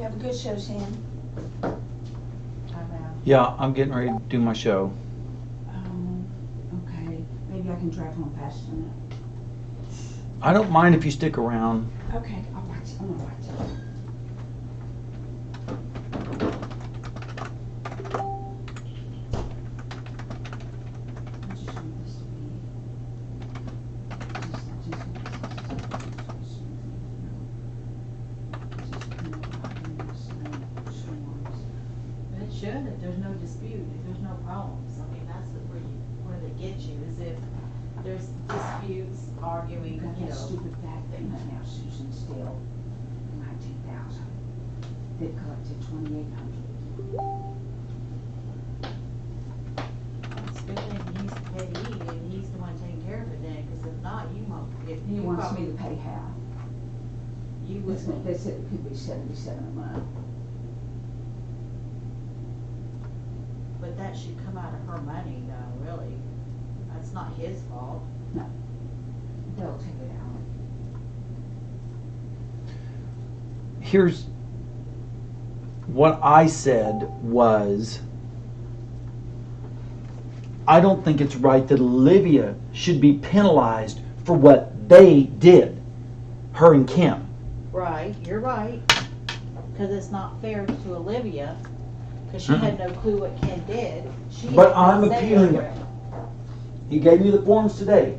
have a good show, Sam. I'm out. Yeah, I'm getting ready to do my show. Okay. Maybe I can drive home faster than I don't mind if you stick around. that. Okay, I'll watch. I'm gonna watch it. I just want this to It should, if there's no dispute, if there's no problems. I mean, that's where they get you, is if there's disputes, arguing, We got you that know. stupid back thing right now, Susan, still, 19,000. They've collected 2,800. It's a good thing he's the payee and he's the one taking care of it then, because if not, you won't, if He you wants probably, me to pay half. you would. They said it could be 77 a month. But that should come out of her money though, really. That's not his fault. They'll take it out. Here's what I said was, I don't think it's right that Olivia should be penalized for what they did, her and Kim. Right, you're right. Because it's not fair to Olivia, because she had no clue what Ken did. She But had I'm no say appealing over it. He gave me the forms today.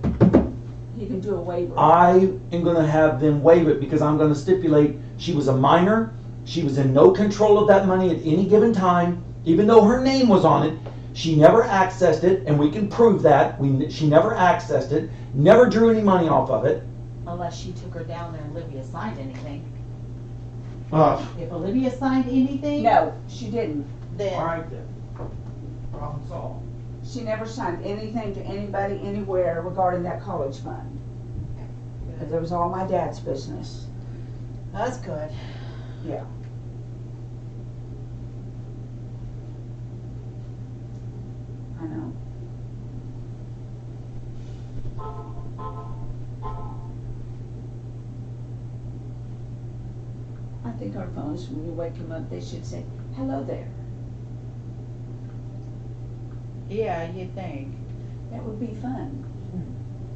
You can do a waiver. I am gonna have them waive it because I'm gonna stipulate she was a minor, she was in no control of that money at any given time, even though her name was on it. She never accessed it, and we can prove that. She never accessed it, never drew any money off of it. Unless she took her down there and Olivia signed anything. Ugh. If Olivia signed anything, No, she didn't. then. Alright then. Problem solved. She never signed anything to anybody anywhere regarding that college fund. Because it was all my dad's business. That's good. Yeah. I know. I think our phones, when we wake them up, they should say, hello there. Yeah, you'd think. That would be fun.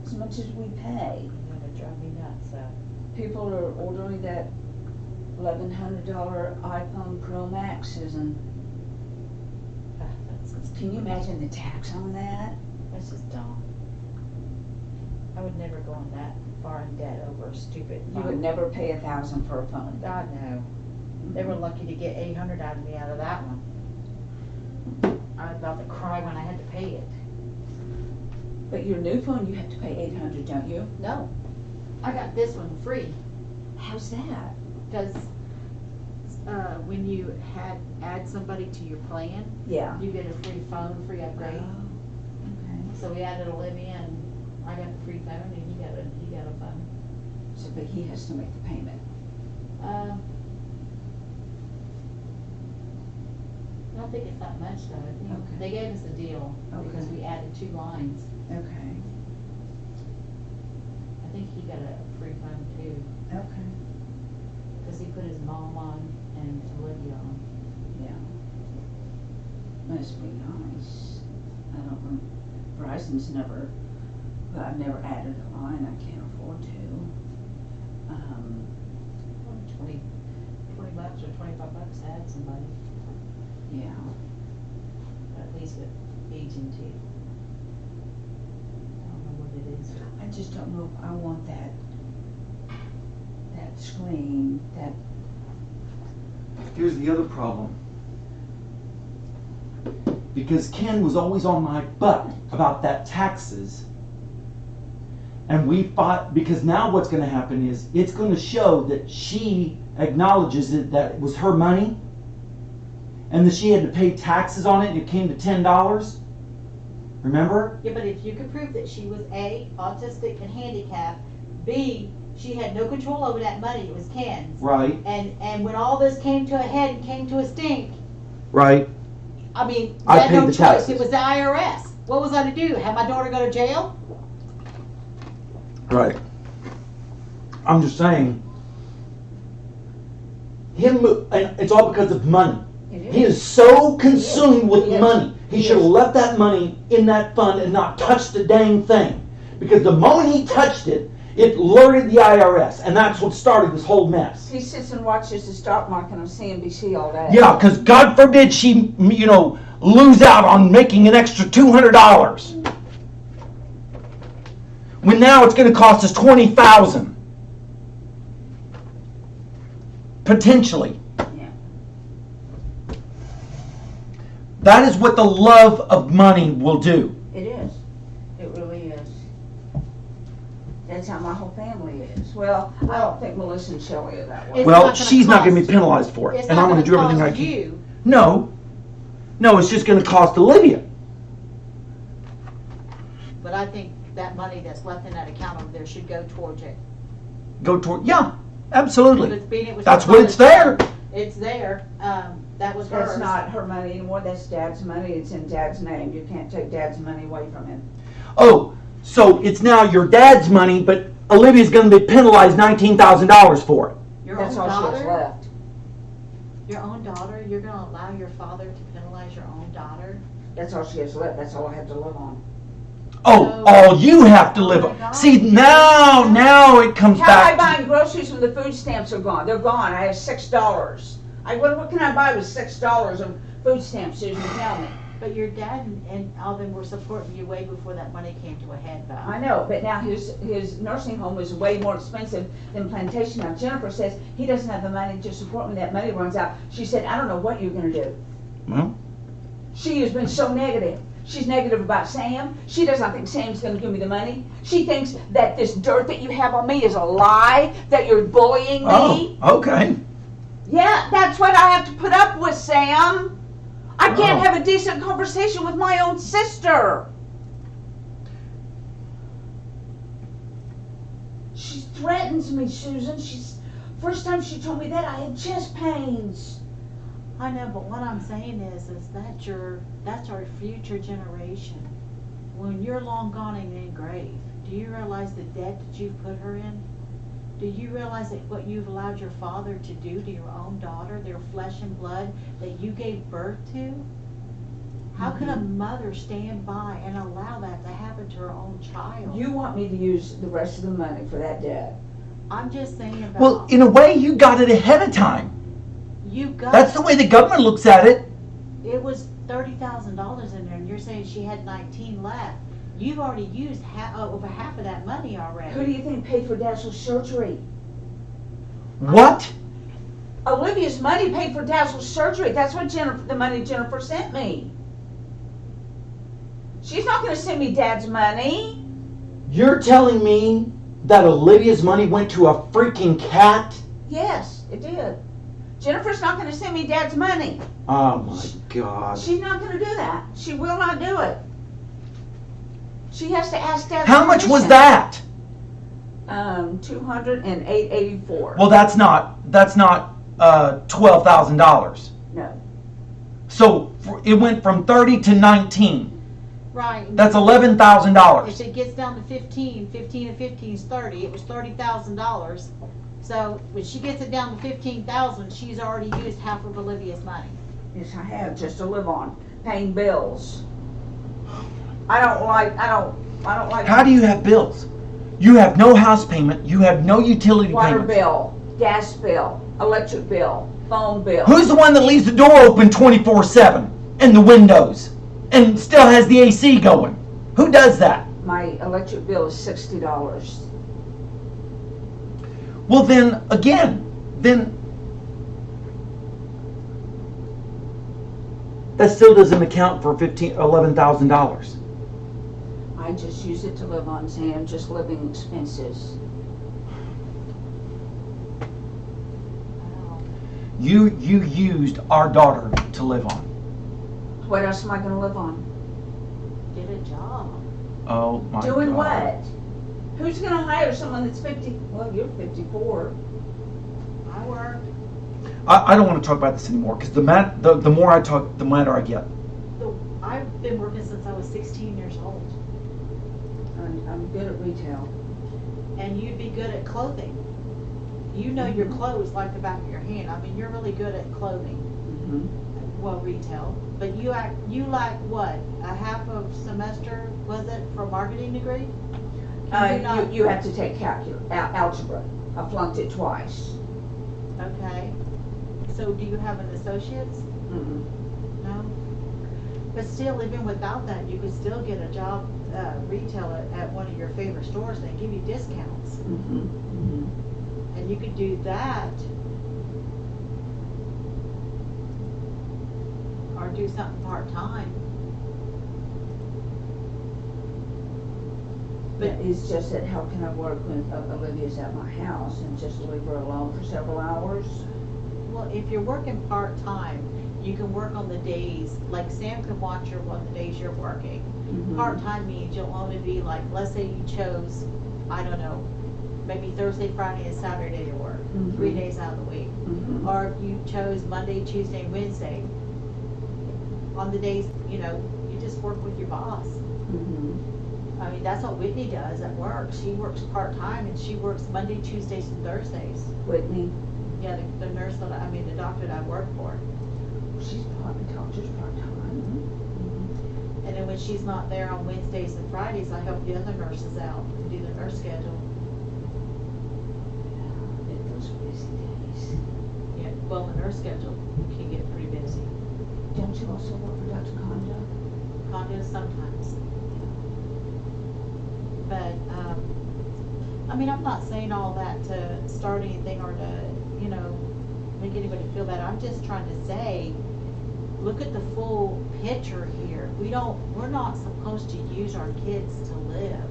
As much as we pay. That would drive me nuts, so. People are ordering that $1,100 iPhone Pro Maxes, and can you imagine the tax on that? That's just dumb. I would never go on that far in debt over a stupid You would phone. never pay $1,000 for a phone. God, no. They were lucky to get 800 out of me out of that one. I was about to cry when I had to pay it. But your new phone, you have to pay $800, don't you? No, I got this one free, How's that? because, when you add somebody to your plan, Yeah. you get a free phone, free upgrade. Okay. So we added Olivia and I got a free phone and he got a phone. So, but he has to make the payment. I don't think it's that much though. I think Okay. they gave us a deal because Okay. we added 2 lines. Okay. I think he got a free phone too, Okay. because he put his mom on and Olivia on. Yeah. Must be nice. I don't know. Verizon's never, well, I've never added a line. I can't afford to. 20 bucks or 25 bucks to add somebody, Yeah. at least with AT&T. I don't know what it is. I just don't know if I want that screen, that, Here's the other problem. Because Ken was always on my butt about that taxes. And we fought, because now what's gonna happen is, it's gonna show that she acknowledges that it was her money, and that she had to pay taxes on it, and it came to $10. Remember? Yeah, but if you could prove that she was A, autistic and handicapped, B, she had no control over that money, it was Ken's. Right, And when all this came to a head and came to a stink, right. I mean, I you had paid no the choice, taxes. it was the IRS. What was I to do, have my daughter go to jail? Right. I'm just saying, and it's all because of money. It He is so consumed with Yes. money. He Yes. should have left that money in that fund and not touched the dang thing. Because the moment he touched it, it alerted the IRS, and that's what started this whole mess. He sits and watches the stock market on CNBC all day. Yeah, because God forbid she, lose out on making an extra $200. When now it's going to cost us $20,000. Potentially. Yeah. That is what the love of money will do. It is. It really is. That's how my whole family is. Well, I don't think Melissa and Shelley are that way. It's Well, not gonna she's not going to cost- be penalized for it, It's and not I'm going to do gonna everything I cost can. you, No, it's just going to cost Olivia. but I think that money that's left in that account over there should go towards it. Go toward, yeah, absolutely. Because being it was That's her what it's there. father's- It's there, that was hers. That's not her money anymore. That's Dad's money. It's in Dad's name. You can't take Dad's money away from him. Oh, so it's now your dad's money, but Olivia's going to be penalized $19,000 for it. Your That's own all she has daughter, left. your own daughter, you're gonna allow your father to penalize your own daughter? That's all she has left. That's all I have to live on. Oh, So- all you have to Oh live my on. God. See, now it comes How am I back. buying groceries when the food stamps are gone? They're gone. I have $6. What can I buy with $6 of food stamps, Susan? Tell me. But your dad and all them were supporting you way before that money came to a head, though. I know, but now his nursing home is way more expensive than Plantation. Now Jennifer says he doesn't have the money to support when that money runs out. She said, I don't know what you're gonna do. Well, She has been so negative. She's negative about Sam. She does not think Sam's gonna give me the money. She thinks that this dirt that you have on me is a lie, that you're bullying me. oh, okay. Yeah, that's what I have to put up with, Sam. I can't Oh. have a decent conversation with my own sister. She threatens me, Susan. First time she told me that, I had chest pains. I know, but what I'm saying is that's our future generation. When you're long gone and in grave, do you realize the debt that you've put her in? Do you realize that what you've allowed your father to do to your own daughter, their flesh and blood, that you gave birth to? How can a mother stand by and allow that to happen to her own child? You want me to use the rest of the money for that debt? I'm just saying about. Well, in a way, you got it ahead of time. You got. That's the way the government looks at it. It was $30,000 in there, and you're saying she had 19 left. You've already used over half of that money already. Who do you think paid for Dazzle's surgery? What? Olivia's money paid for Dazzle's surgery. That's what the money Jennifer sent me. She's not going to send me Dad's money. You're telling me that Olivia's money went to a freaking cat? Yes, it did. Jennifer's not going to send me Dad's money. Oh my God. She's not going to do that. She will not do it. She has to ask Dad. How much was that? $208.84. Well, that's not $12,000. No. So it went from 30 to 19. Right. That's $11,000. If it gets down to 15 and 15 is 30, it was $30,000. So when she gets it down to 15,000, she's already used half of Olivia's money. Yes, I have, just to live on, paying bills. I don't like. How do you have bills? You have no house payment. You have no utility Water payments. bill, gas bill, electric bill, phone bill. Who's the one that leaves the door open 24/7 and the windows and still has the AC going? Who does that? My electric bill is $60. Well, then that still doesn't account for $11,000. I just use it to live on, Sam, just living expenses. Wow. You used our daughter to live on. What else am I gonna live on? Get a job. Oh my God. Doing what? Who's gonna hire someone that's 50? Well, you're 54. I work. I don't want to talk about this anymore because the more I talk, the madder I get. I've been working since I was 16 years old. I'm good at retail. And you'd be good at clothing. You know your clothes like the back of your hand. I mean, you're really good at clothing, well, retail. But you like what? A half of semester, was it, for a marketing degree? You have to take algebra. I flunked it twice. Okay. So do you have an associate's? No? But still, even without that, you could still get a job retail at one of your favorite stores. They give you discounts. And you could do that. Or do something part-time. But it's just that how can I work when Olivia's at my house and just leave her alone for several hours? Well, if you're working part-time, you can work on the days, like Sam can watch her on the days you're working. Part-time means you'll only be like, let's say you chose, I don't know, maybe Thursday, Friday, and Saturday to work, 3 days out of the week. Or if you chose Monday, Tuesday, and Wednesday, on the days, you just work with your boss. I mean, that's what Whitney does at work. She works part-time and she works Monday, Tuesdays, and Thursdays. Whitney, Yeah, the nurse the doctor that I work for. she's probably part-time. And then when she's not there on Wednesdays and Fridays, I help the other nurses out and do the nurse schedule. Those busy days. Yeah, well, the nurse schedule can get pretty busy. Don't you also work for Dr. Conda? Condos sometimes. But, I mean, I'm not saying all that to start anything or to, make anybody feel bad. I'm just trying to say, look at the full picture here. We're not supposed to use our kids to live.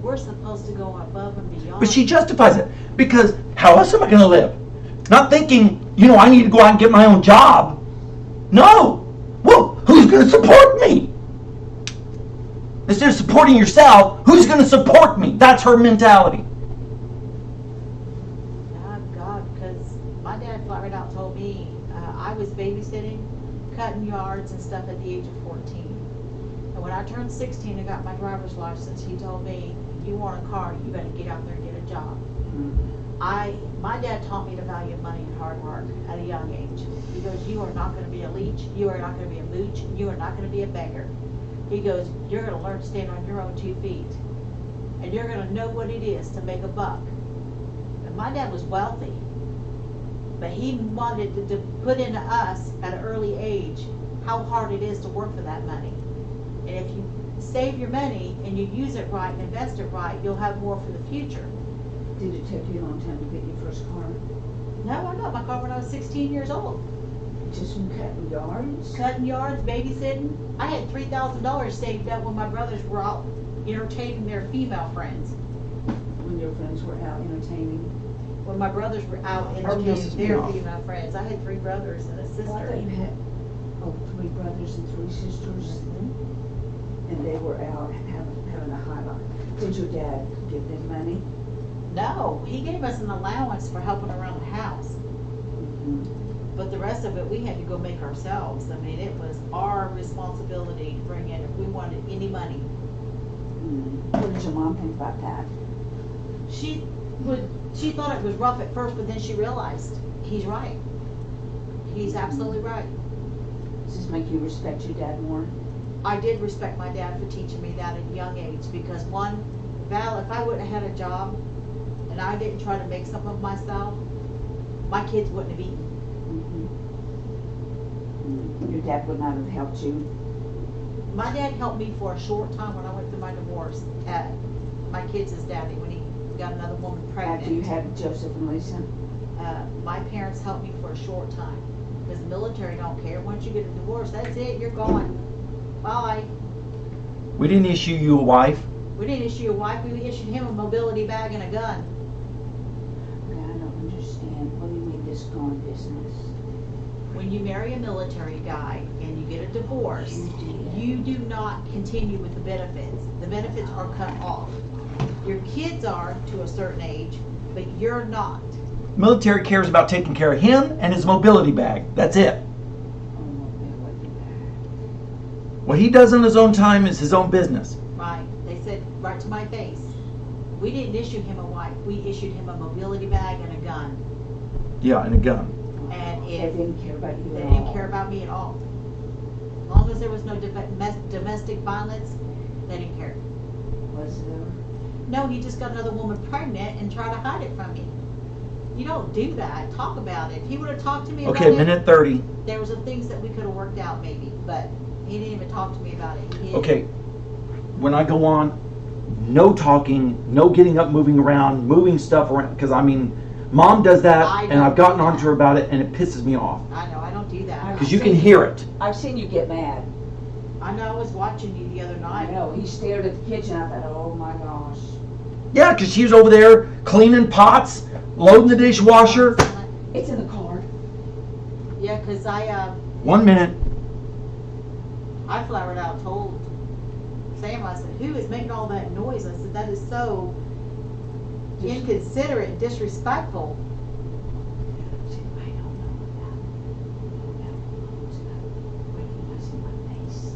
We're supposed to go above and beyond. But she justifies it, because how else am I going to live? Not thinking, I need to go out and get my own job. No. Well, who's going to support me? Instead of supporting yourself, who's going to support me? That's her mentality. God, because my dad flat right out told me I was babysitting, cutting yards and stuff at the age of 14. And when I turned 16 and got my driver's license, he told me, you want a car, you better get out there and get a job. My dad taught me to value money and hard work at a young age. He goes, you are not going to be a leech, you are not going to be a mooch, you are not going to be a beggar. He goes, you're going to learn to stand on your own 2 feet. And you're going to know what it is to make a buck. And my dad was wealthy. But he wanted to put into us at an early age how hard it is to work for that money. And if you save your money and you use it right and invest it right, you'll have more for the future. Did it take you a long time to get your first car? No, I got my car when I was 16 years old. Just from cutting yards? Cutting yards, babysitting. I had $3,000 saved up when my brothers were out entertaining their female friends. When your friends were out entertaining? When my brothers were out entertaining their female friends. I had 3 brothers and a Oh, I thought sister. you had, 3 brothers and 3 sisters? And they were out having a high life. Did your dad give them money? No, he gave us an allowance for helping around the house. But the rest of it, we had to go make ourselves. I mean, it was our responsibility to bring in if we wanted any money. What did your mom think about that? She thought it was rough at first, but then she realized he's right. He's absolutely right. Does this make you respect your dad more? I did respect my dad for teaching me that at a young age because one, Val, if I wouldn't have had a job and I didn't try to make something of myself, my kids wouldn't have eaten. Your dad would not have helped you? My dad helped me for a short time when I went through my divorce at my kids' daddy when he got another woman pregnant. After you had Joseph and Lisa? My parents helped me for a short time because the military don't care. Once you get a divorce, that's it, you're gone. Bye. We didn't issue you a wife. We didn't issue a wife, we issued him a mobility bag and a gun. Okay, I don't understand. What do you mean this gone business? When you marry a military guy and you get a divorce, you do not continue with the benefits. The benefits are cut off. Your kids are to a certain age, but you're not. Military cares about taking care of him and his mobility bag. That's it. What he does in his own time is his own business. Right? They said right to my face. We didn't issue him a wipe. We issued him a mobility bag and a gun. Yeah, and a gun. And They if didn't care about you they at didn't all. care about me at all, as long as there was no domestic violence, they didn't care. Was there? No, he just got another woman pregnant and tried to hide it from me. You don't do that. Talk about it. If he would have talked to me about Okay, it, minute 30. there was some things that we could have worked out maybe, but he didn't even talk to me about it. He didn't. Okay, when I go on, no talking, no getting up, moving around, moving stuff around, because I mean, Mom does that, I and don't I've gotten do onto that. her about it, and it pisses me off. I know, I don't do that. Because you can hear it. I've seen you get mad. I know, I was watching you the other I night. know, he stared at the kitchen, I thought, oh my gosh. Yeah, because she was over there cleaning pots, loading the dishwasher. It's in the car. Yeah, 'cause 1 minute. I flowered out, told Sam, I said, who is making all that noise? I said, that is so inconsiderate and disrespectful. I don't know about recognizing my face.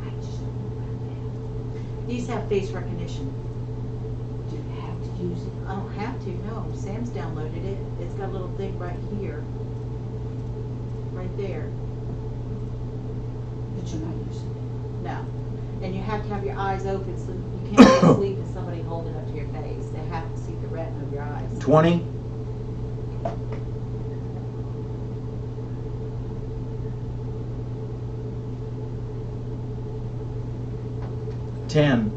I just don't know about These have face recognition. that. Do you have to use it? I don't have to, no. Sam's downloaded it. It's got a little thing right here. Right there. But you're not using it. No. And you have to have your eyes open so you can't go to sleep with somebody holding up to your face. They have to see the retina of your eyes. 20. Ten.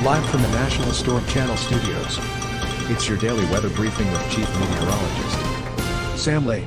Live from the National Storm Channel studios. It's your daily weather briefing with Chief Meteorologist Sam Lane.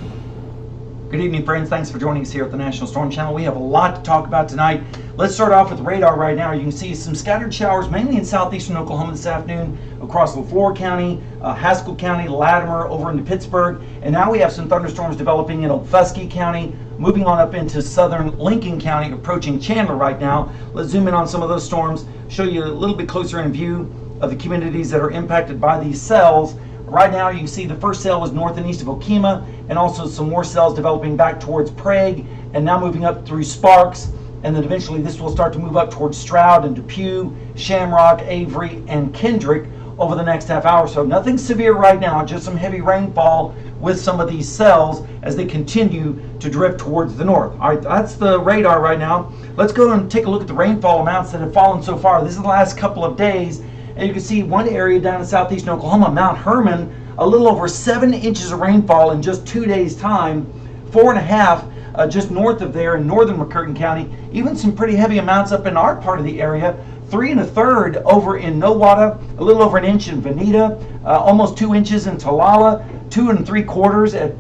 Good evening, friends. Thanks for joining us here at the National Storm Channel. We have a lot to talk about tonight. Let's start off with radar right now. You can see some scattered showers, mainly in southeastern Oklahoma this afternoon, across LaFleur County, Haskell County, Latimer, over into Pittsburgh. And now we have some thunderstorms developing in Okfuskee County, moving on up into southern Lincoln County, approaching Chandler right now. Let's zoom in on some of those storms, show you a little bit closer in view of the communities that are impacted by these cells. Right now you can see the first cell is north and east of Okemah, and also some more cells developing back towards Prague, and now moving up through Sparks, and then eventually this will start to move up towards Stroud and Depew, Shamrock, Avery, and Kendrick over the next half hour. So nothing severe right now, just some heavy rainfall with some of these cells as they continue to drift towards the north. All right, that's the radar right now. Let's go and take a look at the rainfall amounts that have fallen so far. This is the last couple of days, and you can see one area down in southeastern Oklahoma, Mount Herman, a little over 7 inches of rainfall in just 2 days' time, 4.5 just north of there in northern McCurtain County. Even some pretty heavy amounts up in our part of the area. 3 1/3 over in Nowata, a little over an inch in Veneta, almost 2 inches in Talala, 2 3/4 at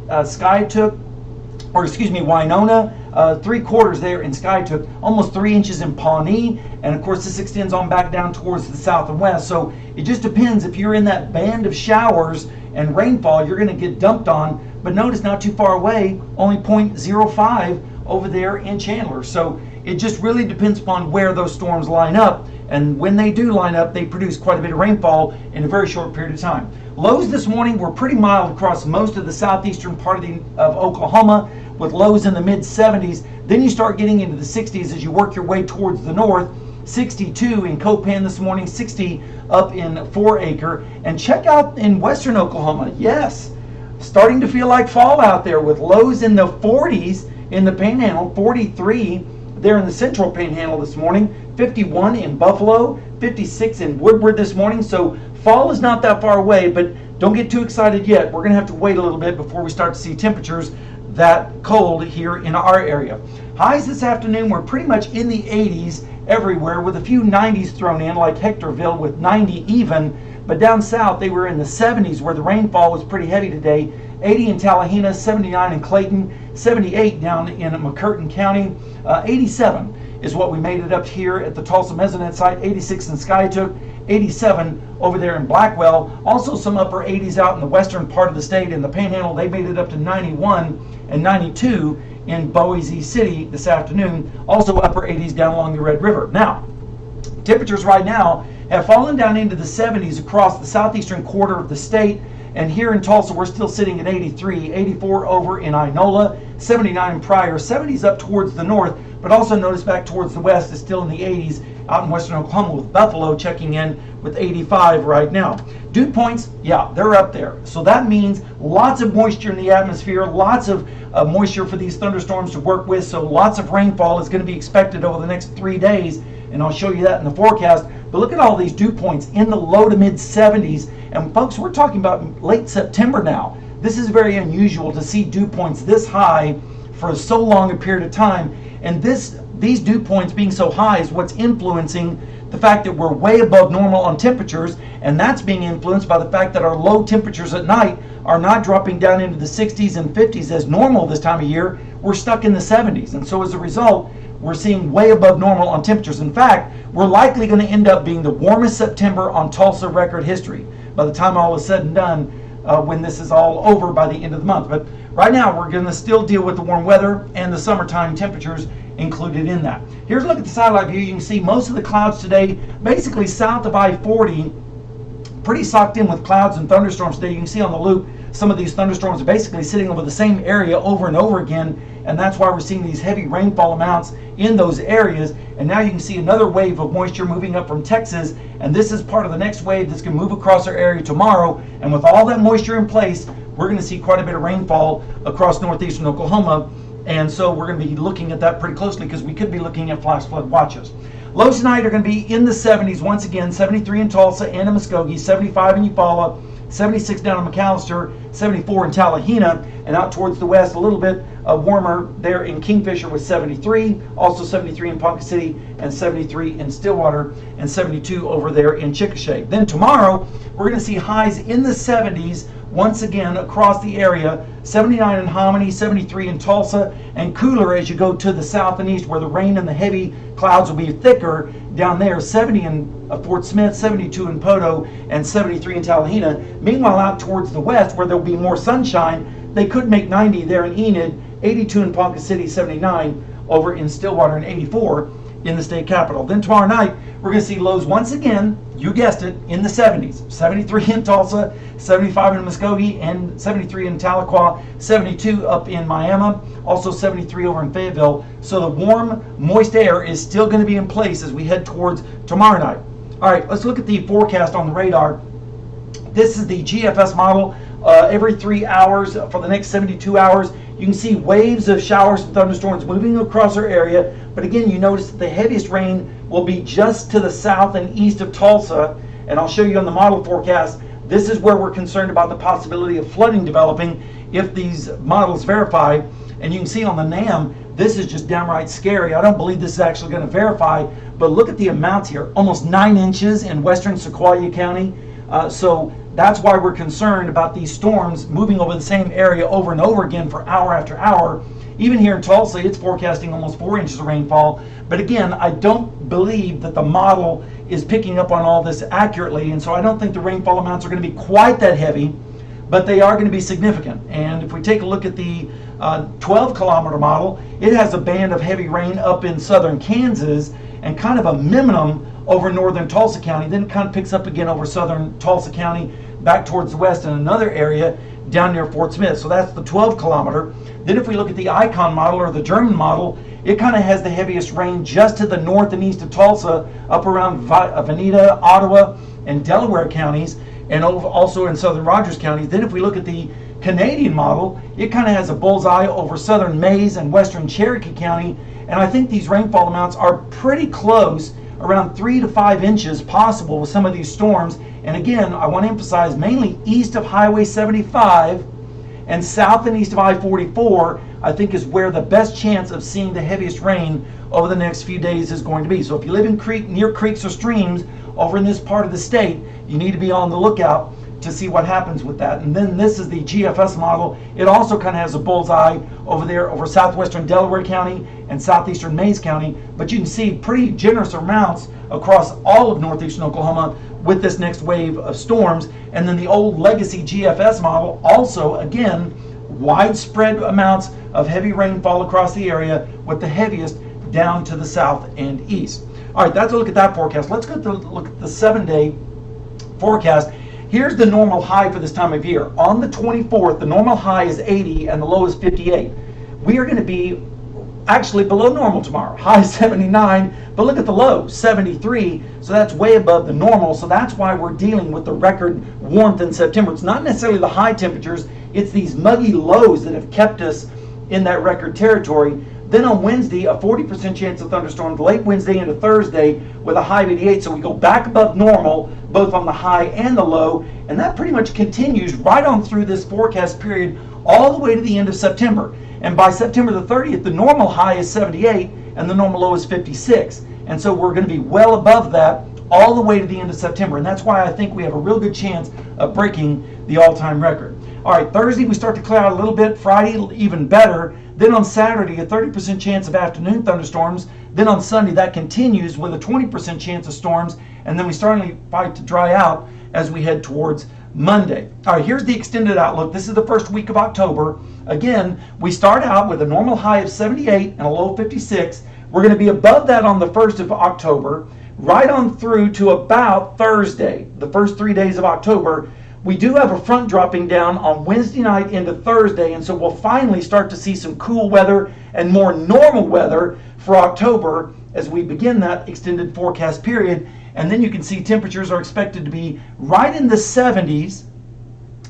Winona, 3/4 there in Skytook, almost 3 inches in Pawnee, and of course this extends on back down towards the south and west. So it just depends if you're in that band of showers and rainfall, you're going to get dumped on. But notice not too far away, only 0.05 over there in Chandler. So it just really depends upon where those storms line up. And when they do line up, they produce quite a bit of rainfall in a very short period of time. Lows this morning were pretty mild across most of the southeastern part of Oklahoma, with lows in the mid-70s. Then you start getting into the 60s as you work your way towards the north. 62 in Copan this morning, 60 up in 4 Acre. And check out in western Oklahoma, yes, starting to feel like fall out there with lows in the 40s in the Panhandle, 43 there in the central Panhandle this morning, 51 in Buffalo, 56 in Woodward this morning. So fall is not that far away, but don't get too excited yet. We're going to have to wait a little bit before we start to see temperatures that cold here in our area. Highs this afternoon were pretty much in the 80s everywhere, with a few 90s thrown in, like Hectorville with 90 even. But down south they were in the 70s, where the rainfall was pretty heavy today. 80 in Tallahena, 79 in Clayton, 78 down in McCurtain County, 87 is what we made it up here at the Tulsa Mesonet site, 86 in Skytook, 87 over there in Blackwell. Also some upper 80s out in the western part of the state. In the Panhandle, they made it up to 91 and 92 in Boise City this afternoon. Also upper 80s down along the Red River. Now, temperatures right now have fallen down into the 70s across the southeastern quarter of the state. And here in Tulsa, we're still sitting at 83, 84 over in Inola, 79 in Pryor, 70s up towards the north, but also notice back towards the west is still in the 80s out in western Oklahoma, with Buffalo checking in with 85 right now. Dew points, yeah, they're up there. So that means lots of moisture in the atmosphere, lots of moisture for these thunderstorms to work with. So lots of rainfall is going to be expected over the next 3 days, and I'll show you that in the forecast. But look at all these dew points in the low to mid 70s. And folks, we're talking about late September now. This is very unusual to see dew points this high for so long a period of time. And these dew points being so high is what's influencing the fact that we're way above normal on temperatures, and that's being influenced by the fact that our low temperatures at night are not dropping down into the 60s and 50s as normal this time of year. We're stuck in the 70s, and so as a result, we're seeing way above normal on temperatures. In fact, we're likely going to end up being the warmest September on Tulsa record history by the time all is said and done, when this is all over by the end of the month. But right now, we're going to still deal with the warm weather and the summertime temperatures included in that. Here's a look at the satellite view. You can see most of the clouds today, basically south of I-40, pretty socked in with clouds and thunderstorms today. You can see on the loop, some of these thunderstorms are basically sitting over the same area over and over again, and that's why we're seeing these heavy rainfall amounts in those areas. And now you can see another wave of moisture moving up from Texas, and this is part of the next wave that's going to move across our area tomorrow. And with all that moisture in place, we're going to see quite a bit of rainfall across northeastern Oklahoma. And so we're going to be looking at that pretty closely, because we could be looking at flash flood watches. Lows tonight are going to be in the 70s once again, 73 in Tulsa and in Muskogee, 75 in Eufaula, 76 down in McAllister, 74 in Tallahena, and out towards the west a little bit warmer there in Kingfisher with 73, also 73 in Ponca City, and 73 in Stillwater, and 72 over there in Chickasha. Then tomorrow we're going to see highs in the 70s once again across the area, 79 in Hominy, 73 in Tulsa, and cooler as you go to the south and east where the rain and the heavy clouds will be thicker down there, 70 in Fort Smith, 72 in Poteau, and 73 in Tallahena. Meanwhile, out towards the west where there'll be more sunshine, they could make 90 there in Enid, 82 in Ponca City, 79 over in Stillwater, and 84 in the state capital. Then tomorrow night, we're going to see lows once again, you guessed it, in the 70s. 73 in Tulsa, 75 in Muskogee, and 73 in Tahlequah, 72 up in Miami, also 73 over in Fayetteville. So the warm, moist air is still going to be in place as we head towards tomorrow night. All right, let's look at the forecast on the radar. This is the GFS model. Every 3 hours for the next 72 hours, you can see waves of showers and thunderstorms moving across our area. But again, you notice that the heaviest rain will be just to the south and east of Tulsa. And I'll show you on the model forecast, this is where we're concerned about the possibility of flooding developing if these models verify. And you can see on the NAM, this is just downright scary. I don't believe this is actually going to verify, but look at the amounts here. Almost 9 inches in western Sequoia County. So that's why we're concerned about these storms moving over the same area over and over again for hour after hour. Even here in Tulsa, it's forecasting almost 4 inches of rainfall. But again, I don't believe that the model is picking up on all this accurately, and so I don't think the rainfall amounts are going to be quite that heavy, but they are going to be significant. And if we take a look at the 12-kilometer model, it has a band of heavy rain up in southern Kansas and kind of a minimum over northern Tulsa County. Then it kind of picks up again over southern Tulsa County, back towards the west in another area down near Fort Smith. So that's the 12-kilometer. Then if we look at the ICON model, or the German model, it kind of has the heaviest rain just to the north and east of Tulsa, up around Veneta, Ottawa, and Delaware counties, and also in southern Rogers County. Then if we look at the Canadian model, it kind of has a bullseye over southern Maize and western Cherokee County. And I think these rainfall amounts are pretty close, around 3 to 5 inches possible with some of these storms. And again, I want to emphasize mainly east of Highway 75 and south and east of I-44, I think is where the best chance of seeing the heaviest rain over the next few days is going to be. So if you live in near creeks or streams over in this part of the state, you need to be on the lookout to see what happens with that. And then this is the GFS model. It also kind of has a bullseye over there over southwestern Delaware County and southeastern Maize County, but you can see pretty generous amounts across all of northeastern Oklahoma with this next wave of storms. And then the old legacy GFS model also, again, widespread amounts of heavy rainfall across the area, with the heaviest down to the south and east. All right, that's a look at that forecast. Let's go to look at the 7-day forecast. Here's the normal high for this time of year. On the 24th, the normal high is 80 and the low is 58. We are going to be actually below normal tomorrow. High 79, but look at the low, 73. So that's way above the normal. So that's why we're dealing with the record warmth in September. It's not necessarily the high temperatures, it's these muggy lows that have kept us in that record territory. Then on Wednesday, a 40% chance of thunderstorms, late Wednesday into Thursday with a high of 88. So we go back above normal, both on the high and the low. And that pretty much continues right on through this forecast period all the way to the end of September. And by September the 30th, the normal high is 78 and the normal low is 56. And so we're going to be well above that all the way to the end of September. And that's why I think we have a real good chance of breaking the all-time record. All right, Thursday we start to clear out a little bit. Friday, even better. Then on Saturday, a 30% chance of afternoon thunderstorms. Then on Sunday, that continues with a 20% chance of storms. And then we start to dry out as we head towards Monday. All right, here's the extended outlook. This is the first week of October. Again, we start out with a normal high of 78 and a low of 56. We're going to be above that on the 1st of October, right on through to about Thursday, the first 3 days of October. We do have a front dropping down on Wednesday night into Thursday, and so we'll finally start to see some cool weather and more normal weather for October as we begin that extended forecast period. And then you can see temperatures are expected to be right in the 70s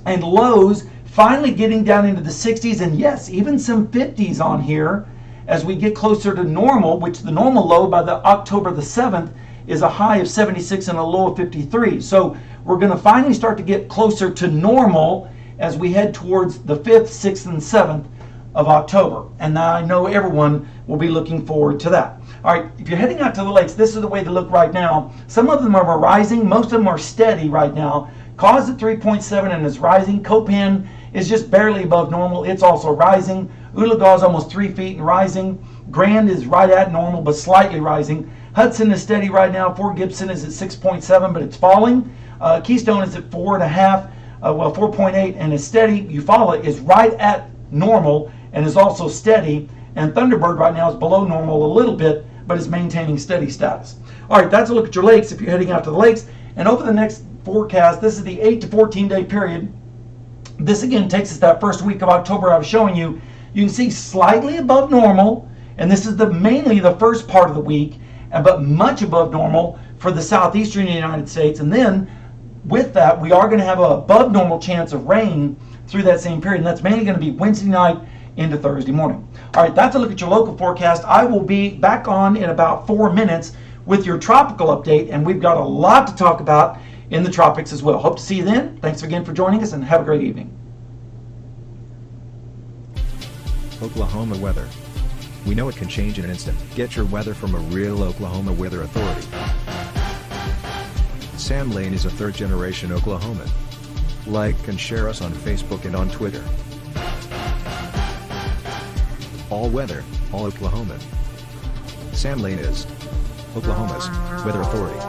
and lows finally getting down into the 60s, and yes, even some 50s on here as we get closer to normal, which the normal low by the October the 7th is a high of 76 and a low of 53. So we're going to finally start to get closer to normal as we head towards the 5th, 6th, and 7th of October. And I know everyone will be looking forward to that. All right, if you're heading out to the lakes, this is the way they look right now. Some of them are rising. Most of them are steady right now. Cause at 3.7 and is rising. Copan is just barely above normal. It's also rising. Oologah is almost 3 feet and rising. Grand is right at normal but slightly rising. Hudson is steady right now. Fort Gibson is at 6.7 but it's falling. Keystone is at 4.5, 4.8 and is steady. Eufaula is right at normal and is also steady. And Thunderbird right now is below normal a little bit, but is maintaining steady status. All right, that's a look at your lakes if you're heading out to the lakes. And over the next forecast, this is the 8 to 14 day period. This again takes us that first week of October I was showing you. You can see slightly above normal, and this is mainly the first part of the week, but much above normal for the southeastern United States. And then with that, we are going to have an above normal chance of rain through that same period, and that's mainly going to be Wednesday night into Thursday morning. All right, that's a look at your local forecast. I will be back on in about 4 minutes with your tropical update, and we've got a lot to talk about in the tropics as well. Hope to see you then. Thanks again for joining us, and have a great evening. Oklahoma weather. We know it can change in an instant. Get your weather from a real Oklahoma weather authority. Sam Lane is a third-generation Oklahoman. Like and share us on Facebook and on Twitter. All weather, all Oklahoman. Sam Lane is Oklahoma's weather authority.